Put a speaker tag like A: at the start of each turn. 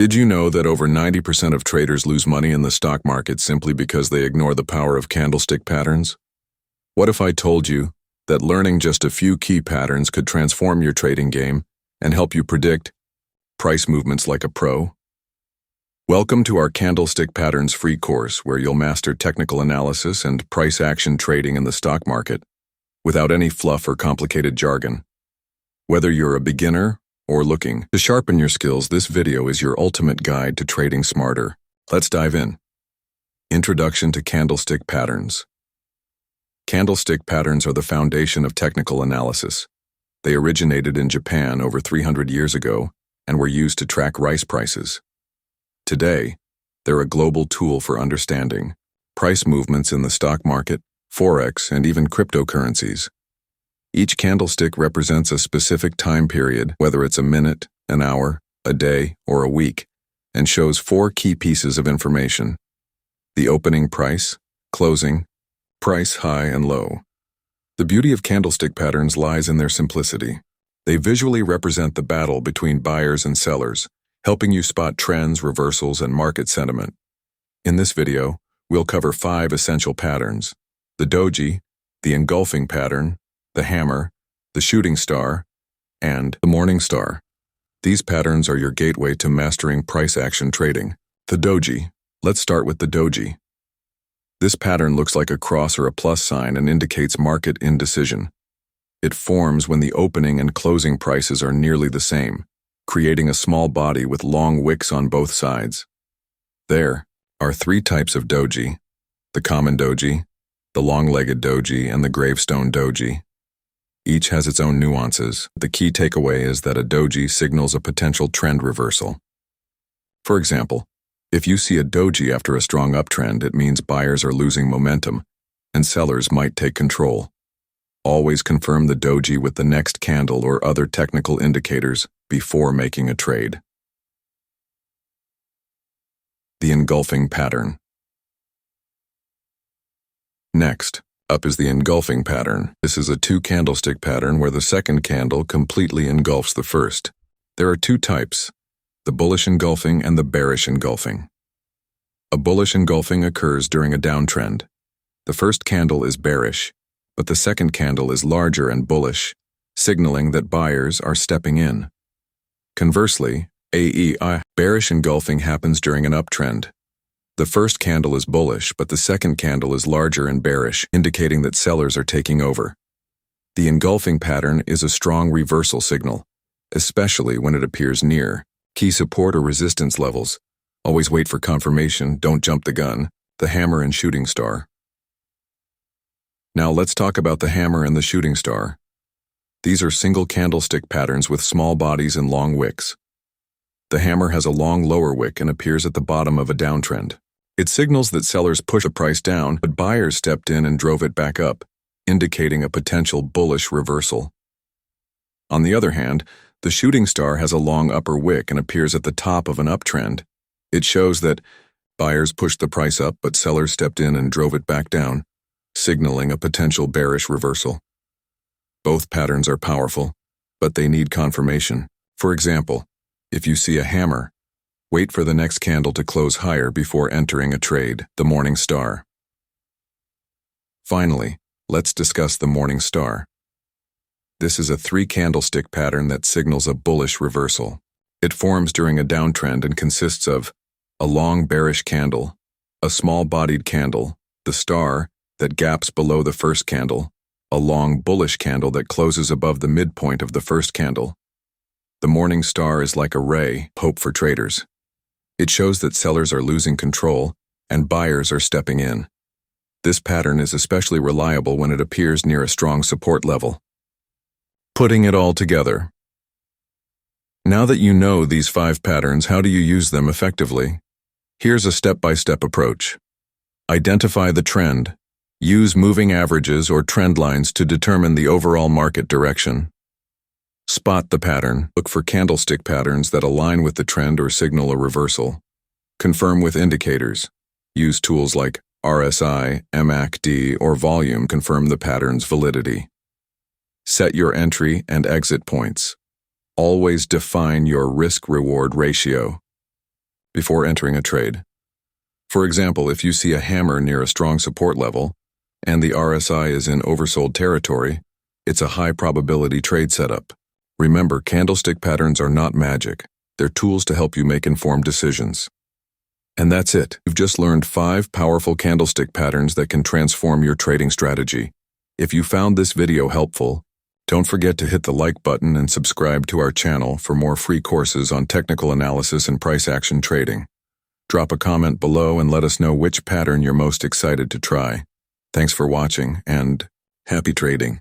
A: Did you know that over 90% of traders lose money in the stock market simply because they ignore the power of candlestick patterns? What if I told you that learning just a few key patterns could transform your trading game and help you predict price movements like a pro? Welcome to our Candlestick Patterns free course, where you'll master technical analysis and price action trading in the stock market without any fluff or complicated jargon. Whether you're a beginner or looking to sharpen your skills, this video is your ultimate guide to trading smarter. Let's dive in. Introduction to Candlestick Patterns. Candlestick patterns are the foundation of technical analysis. They originated in Japan over 300 years ago and were used to track rice prices. Today, they're a global tool for understanding price movements in the stock market, Forex, and even cryptocurrencies. Each candlestick represents a specific time period, whether it's a minute, an hour, a day, or a week, and shows four key pieces of information: the opening price, closing, price high and low. The beauty of candlestick patterns lies in their simplicity. They visually represent the battle between buyers and sellers, helping you spot trends, reversals, and market sentiment. In this video, we'll cover 5 essential patterns: the Doji, the Engulfing pattern, the hammer, the shooting star, and the morning star. These patterns are your gateway to mastering price action trading. The Doji. Let's start with the Doji. This pattern looks like a cross or a plus sign and indicates market indecision. It forms when the opening and closing prices are nearly the same, creating a small body with long wicks on both sides. There are 3 types of Doji: the common Doji, the long-legged Doji, and the gravestone Doji. Each has its own nuances. The key takeaway is that a Doji signals a potential trend reversal. For example, if you see a Doji after a strong uptrend, it means buyers are losing momentum and sellers might take control. Always confirm the Doji with the next candle or other technical indicators before making a trade. The Engulfing pattern. Next up is the Engulfing pattern. This is a 2-candlestick pattern where the second candle completely engulfs the first. There are 2 types: the bullish engulfing and the bearish engulfing. A bullish engulfing occurs during a downtrend. The first candle is bearish, but the second candle is larger and bullish, signaling that buyers are stepping in. Conversely, bearish engulfing happens during an uptrend. The first candle is bullish, but the second candle is larger and bearish, indicating that sellers are taking over. The engulfing pattern is a strong reversal signal, especially when it appears near key support or resistance levels. Always wait for confirmation, don't jump the gun. The hammer and shooting star. Now let's talk about the hammer and the shooting star. These are single candlestick patterns with small bodies and long wicks. The hammer has a long lower wick and appears at the bottom of a downtrend. It signals that sellers push a price down, but buyers stepped in and drove it back up, indicating a potential bullish reversal. On the other hand, the shooting star has a long upper wick and appears at the top of an uptrend. It shows that buyers pushed the price up, but sellers stepped in and drove it back down, signaling a potential bearish reversal. Both patterns are powerful, but they need confirmation. For example, if you see a hammer, wait for the next candle to close higher before entering a trade. The morning star. Finally, let's discuss the morning star. This is a 3-candlestick pattern that signals a bullish reversal. It forms during a downtrend and consists of a long bearish candle, a small-bodied candle, the star that gaps below the first candle, a long bullish candle that closes above the midpoint of the first candle. The morning star is like a ray of hope for traders. It shows that sellers are losing control and buyers are stepping in. This pattern is especially reliable when it appears near a strong support level. Putting it all together. Now that you know these 5 patterns, how do you use them effectively? Here's a step-by-step approach. Identify the trend. Use moving averages or trend lines to determine the overall market direction. Spot the pattern. Look for candlestick patterns that align with the trend or signal a reversal. Confirm with indicators. Use tools like RSI, MACD, or volume to confirm the pattern's validity. Set your entry and exit points. Always define your risk-reward ratio. before entering a trade. For example, if you see a hammer near a strong support level and the RSI is in oversold territory, it's a high probability trade setup. Remember, candlestick patterns are not magic. They're tools to help you make informed decisions. And that's it. You've just learned 5 powerful candlestick patterns that can transform your trading strategy. If you found this video helpful, don't forget to hit the like button and subscribe to our channel for more free courses on technical analysis and price action trading. Drop a comment below and let us know which pattern you're most excited to try. Thanks for watching and happy trading.